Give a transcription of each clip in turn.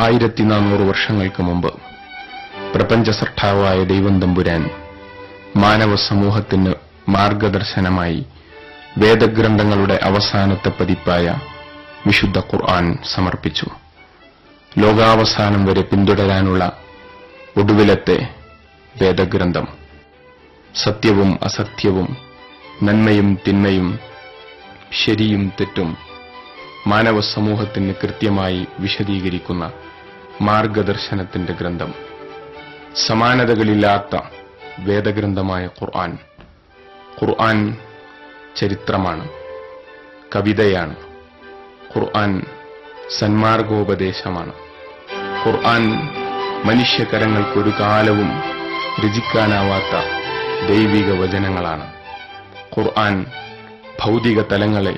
1400 വർഷങ്ങൾക്ക് മുമ്പ് പ്രപഞ്ച സൃഷ്ടാവായ ദൈവം തമ്പുരാൻ മാനവ സമൂഹത്തിന് മാർഗദർശനമായി വേദഗ്രന്ഥങ്ങളുടെ അവസാനത്തെ പതിപ്പായ വിശുദ്ധ ഖുർആൻ സമർപ്പിച്ചു. ലോകാവസാനം വരെ പിന്തുടരാനുള്ള ഒടുവിലത്തെ വേദഗ്രന്ഥം സത്യവും അസത്യവും, നന്മയും തിന്മയും, ശരിയും തെറ്റും മാനവ സമൂഹത്തിന് കൃത്യമായി വിശദീകരിക്കുന്ന മാർഗദർശനത്തിന്റെ ഗ്രന്ഥം, സമാനതകളില്ലാത്ത വേദഗ്രന്ഥമായ ഖുർആൻ. ഖുർആൻ ചരിത്രമാണ്, കവിതയാണ്. ഖുർആൻ സന്മാർഗോപദേശമാണ്. ഖുർആൻ മനുഷ്യകരങ്ങൾക്കൊരു കാലവും രചിക്കാനാവാത്ത ദൈവിക വചനങ്ങളാണ്. ഖുർആൻ ഭൗതിക തലങ്ങളെ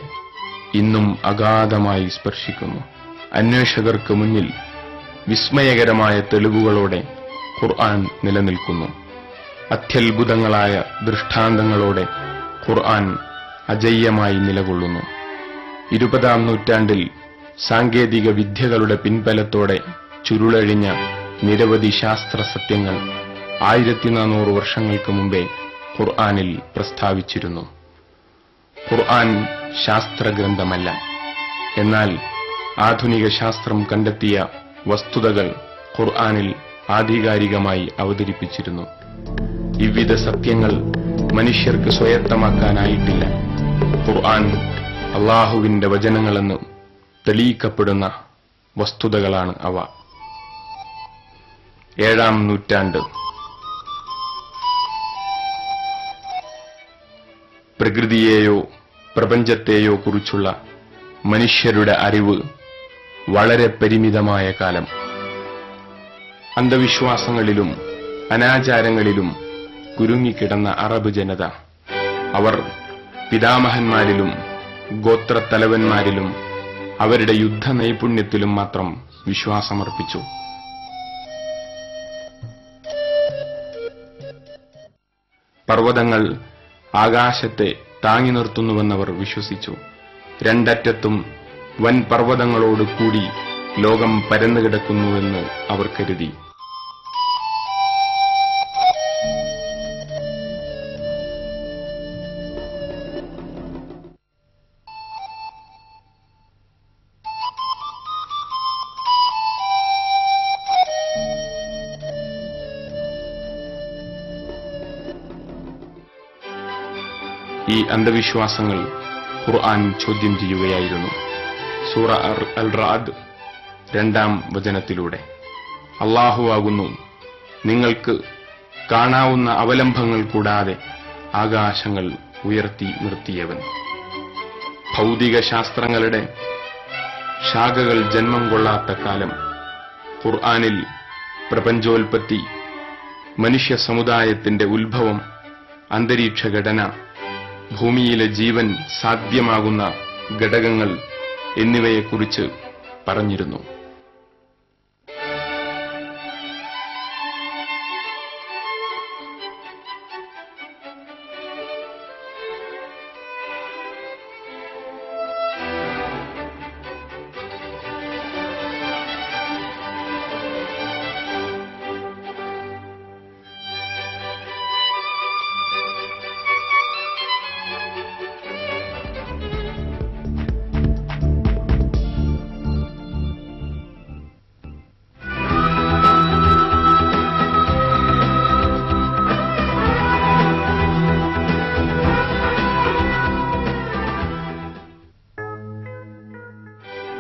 ഇന്നും അഗാധമായി സ്പർശിക്കുന്നു. അന്വേഷകർക്ക് മുന്നിൽ വിസ്മയകരമായ തെളിവുകളോടെ ഖുർആൻ നിലനിൽക്കുന്നു. അത്യത്ഭുതങ്ങളായ ദൃഷ്ടാന്തങ്ങളോടെ ഖുർആൻ അജയ്യമായി നിലകൊള്ളുന്നു. 20-ാം നൂറ്റാണ്ടിൽ സാങ്കേതിക വിദ്യകളുടെ പിൻബലത്തോടെ ചുരുളഴിഞ്ഞ നിരവധി ശാസ്ത്ര സത്യങ്ങൾ 1400 വർഷങ്ങൾക്ക് മുമ്പേ ഖുർആനിൽ പ്രസ്താവിച്ചിരുന്നു. ഖുർആൻ ശാസ്ത്രഗ്രന്ഥമല്ല, എന്നാൽ ആധുനിക ശാസ്ത്രം കണ്ടെത്തിയ വസ്തുതകൾ ഖുർആനിൽ ആധികാരികമായി അവതരിപ്പിച്ചിരുന്നു. വിവിധ സത്യങ്ങൾ മനുഷ്യർക്ക് സ്വായത്തമാക്കാനായിട്ടില്ല. ഖുർആൻ അല്ലാഹുവിന്റെ വചനങ്ങളെന്ന് തെളിയിക്കപ്പെടുന്ന വസ്തുതകളാണ് അവ. 7-ാം നൂറ്റാണ്ട് പ്രകൃതിയെയോ പ്രപഞ്ചത്തെയോ കുറിച്ചുള്ള മനുഷ്യരുടെ അറിവ് വളരെ പരിമിതമായ കാലം. അന്ധവിശ്വാസങ്ങളിലും അനാചാരങ്ങളിലും കുരുങ്ങിക്കിടന്ന അറബ് ജനത, അവർ പിതാമഹന്മാരിലും ഗോത്രത്തലവന്മാരിലും അവരുടെ യുദ്ധ നൈപുണ്യത്തിലും മാത്രം വിശ്വാസമർപ്പിച്ചു. പർവ്വതങ്ങൾ ആകാശത്തെ താങ്ങി നിർത്തുന്നുവെന്നവർ വിശ്വസിച്ചു. രണ്ടറ്റത്തും വൻ പർവ്വതങ്ങളോട് കൂടി ലോകം പരന്നുകിടക്കുന്നുവെന്ന് അവർ കരുതി. ഈ അന്ധവിശ്വാസങ്ങൾ ഖുർആൻ ചോദ്യം ചെയ്യുകയായിരുന്നു. സൂറ അൽ റഅദ് 2-ാം വചനത്തിലൂടെ അല്ലാഹുവാകുന്നു നിങ്ങൾക്ക് കാണാവുന്ന അവലംബങ്ങൾ കൂടാതെ ആകാശങ്ങൾ ഉയർത്തി നിർത്തിയവൻ. ഭൗതിക ശാസ്ത്രങ്ങളുടെ ശാഖകൾ ജന്മം കൊള്ളാത്ത കാലം ഖുർആനിൽ പ്രപഞ്ചോൽപത്തി, മനുഷ്യ സമുദായത്തിന്റെ ഉത്ഭവം, അന്തരീക്ഷ ഘടന, ഭൂമിയിലെ ജീവൻ സാധ്യമാകുന്ന ഘടകങ്ങൾ എന്നിവയെക്കുറിച്ച് പറഞ്ഞിരുന്നു.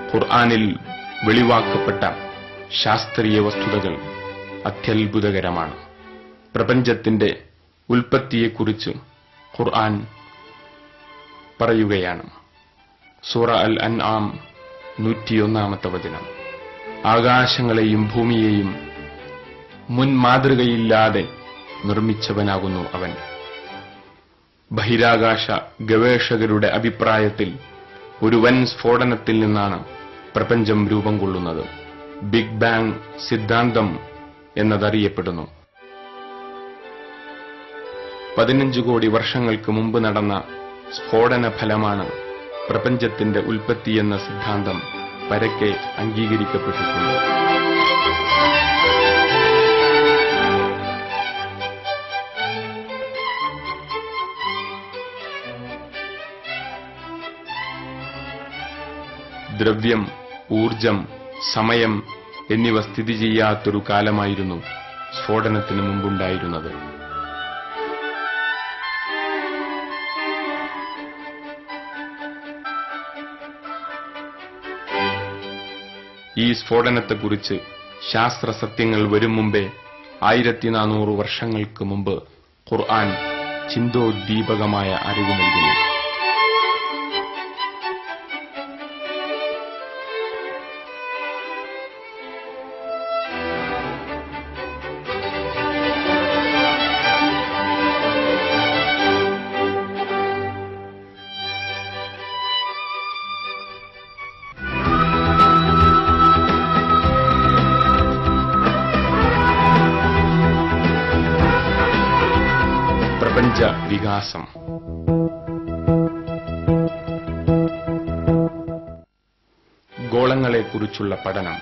ഖുർആനിൽ വെളിവാക്കപ്പെട്ട ശാസ്ത്രീയ വസ്തുതകൾ അത്യത്ഭുതകരമാണ്. പ്രപഞ്ചത്തിന്റെ ഉൽപ്പത്തിയെക്കുറിച്ച് ഖുർആൻ പറയുകയാണ്. സൂറ അൽ അൻആം 101-ാമത്തെ വചനം. ആകാശങ്ങളെയും ഭൂമിയെയും മുൻ മാതൃകയില്ലാതെ നിർമ്മിച്ചവനാകുന്നു അവൻ. ബഹിരാകാശ ഗവേഷകരുടെ അഭിപ്രായത്തിൽ ഒരു വൻ സ്ഫോടനത്തിൽ നിന്നാണ് പ്രപഞ്ചം രൂപം കൊള്ളുന്നത്. ബിഗ് ബാങ് സിദ്ധാന്തം എന്നതറിയപ്പെടുന്നു. 15 കോടി വർഷങ്ങൾക്ക് മുമ്പ് നടന്ന സ്ഫോടന ഫലമാണ് പ്രപഞ്ചത്തിന്റെ ഉൽപ്പത്തിയെന്ന സിദ്ധാന്തം പരക്കെ അംഗീകരിക്കപ്പെട്ടിട്ടുണ്ട്. ദ്രവ്യം, ഊർജം, സമയം എന്നിവ സ്ഥിതി ചെയ്യാത്തൊരു കാലമായിരുന്നു സ്ഫോടനത്തിന് മുമ്പുണ്ടായിരുന്നത്. ഈ സ്ഫോടനത്തെക്കുറിച്ച് ശാസ്ത്ര സത്യങ്ങൾ വരും മുമ്പേ 1400 വർഷങ്ങൾക്ക് മുമ്പ് ഖുർആൻ ചിന്തോദ്ദീപകമായ അറിവ് നൽകുന്നു. പ്രപഞ്ച വികാസം. ഗോളങ്ങളെക്കുറിച്ചുള്ള പഠനം.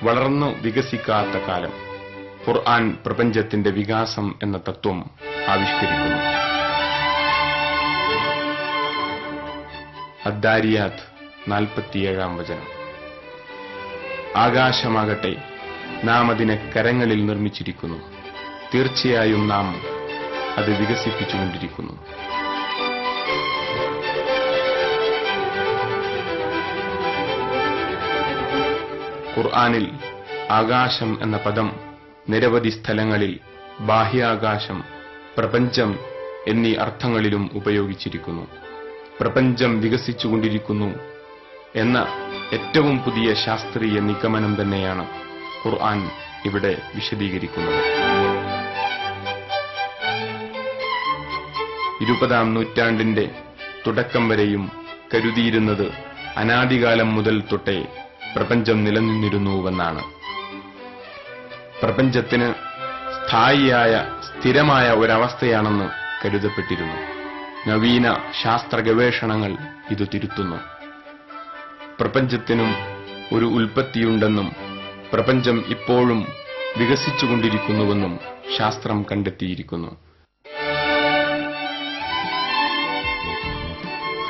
വളർന്നു വികസിക്കാത്ത കാലം. ഖുർആൻ പ്രപഞ്ചത്തിന്റെ വികാസം എന്ന തത്വം ആവിഷ്കരിക്കുന്നു. അദ്ദാരിയാത്ത് 47-ാം വചനം. ആകാശമാകട്ടെ, നാം അതിനെ കരങ്ങളിൽ നിർമ്മിച്ചിരിക്കുന്നു. തീർച്ചയായും നാം അത് വികസിപ്പിച്ചുകൊണ്ടിരിക്കുന്നു. ഖുർആനിൽ ആകാശം എന്ന പദം നിരവധി സ്ഥലങ്ങളിൽ ബാഹ്യാകാശം, പ്രപഞ്ചം എന്നീ അർത്ഥങ്ങളിലും ഉപയോഗിച്ചിരിക്കുന്നു. പ്രപഞ്ചം വികസിച്ചുകൊണ്ടിരിക്കുന്നു എന്ന ഏറ്റവും പുതിയ ശാസ്ത്രീയ നിഗമനം തന്നെയാണ് ഖുർആൻ ഇവിടെ വിശദീകരിക്കുന്നത്. 20-ാം നൂറ്റാണ്ടിന്റെ തുടക്കം വരെയും കരുതിയിരുന്നത് അനാദികാലം മുതൽ തൊട്ടേ പ്രപഞ്ചം നിലനിന്നിരുന്നുവെന്നാണ്. പ്രപഞ്ചത്തിന് സ്ഥായിയായ സ്ഥിരമായ ഒരവസ്ഥയാണെന്ന് കരുതപ്പെട്ടിരുന്നു. നവീന ശാസ്ത്ര ഗവേഷണങ്ങൾ ഇത് തിരുത്തുന്നു. പ്രപഞ്ചത്തിനും ഒരു ഉൽപ്പത്തിയുണ്ടെന്നും പ്രപഞ്ചം ഇപ്പോഴും വികസിച്ചുകൊണ്ടിരിക്കുന്നുവെന്നും ശാസ്ത്രം കണ്ടെത്തിയിരിക്കുന്നു.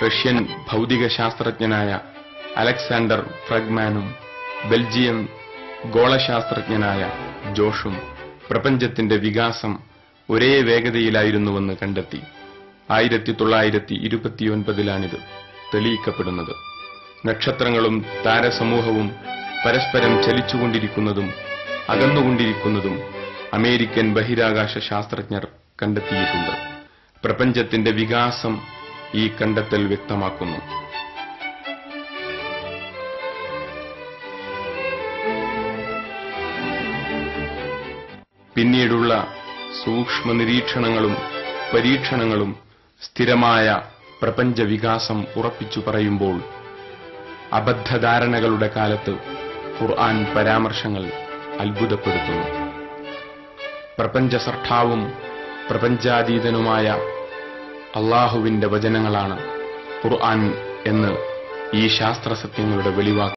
റഷ്യൻ ഭൗതിക ശാസ്ത്രജ്ഞനായ അലക്സാണ്ടർ ഫ്രഗ്മാനും ബെൽജിയം ഗോളശാസ്ത്രജ്ഞനായ ജോഷും പ്രപഞ്ചത്തിന്റെ വികാസം ഒരേ വേഗതയിലായിരുന്നുവെന്ന് കണ്ടെത്തി. 1929-ലാണിത് തെളിയിക്കപ്പെടുന്നത്. നക്ഷത്രങ്ങളും താരസമൂഹവും പരസ്പരം ചലിച്ചുകൊണ്ടിരിക്കുന്നതും അകന്നുകൊണ്ടിരിക്കുന്നതും അമേരിക്കൻ ബഹിരാകാശ ശാസ്ത്രജ്ഞർ കണ്ടെത്തിയിട്ടുണ്ട്. പ്രപഞ്ചത്തിന്റെ വികാസം ഈ കണ്ടെത്തൽ വ്യക്തമാക്കുന്നു. പിന്നീടുള്ള സൂക്ഷ്മ നിരീക്ഷണങ്ങളും പരീക്ഷണങ്ങളും സ്ഥിരമായ പ്രപഞ്ച വികാസം ഉറപ്പിച്ചു പറയുമ്പോൾ അബദ്ധധാരണകളുടെ കാലത്ത് ഖുർആൻ പരാമർശങ്ങൾ അത്ഭുതപ്പെടുത്തുന്നു. പ്രപഞ്ച സൃഷ്ടാവും പ്രപഞ്ചാതീതനുമായ അള്ളാഹുവിന്റെ വചനങ്ങളാണ് ഖുർആൻ എന്ന് ഈ ശാസ്ത്രസത്യങ്ങളുടെ വെളിവാക്കുന്നു.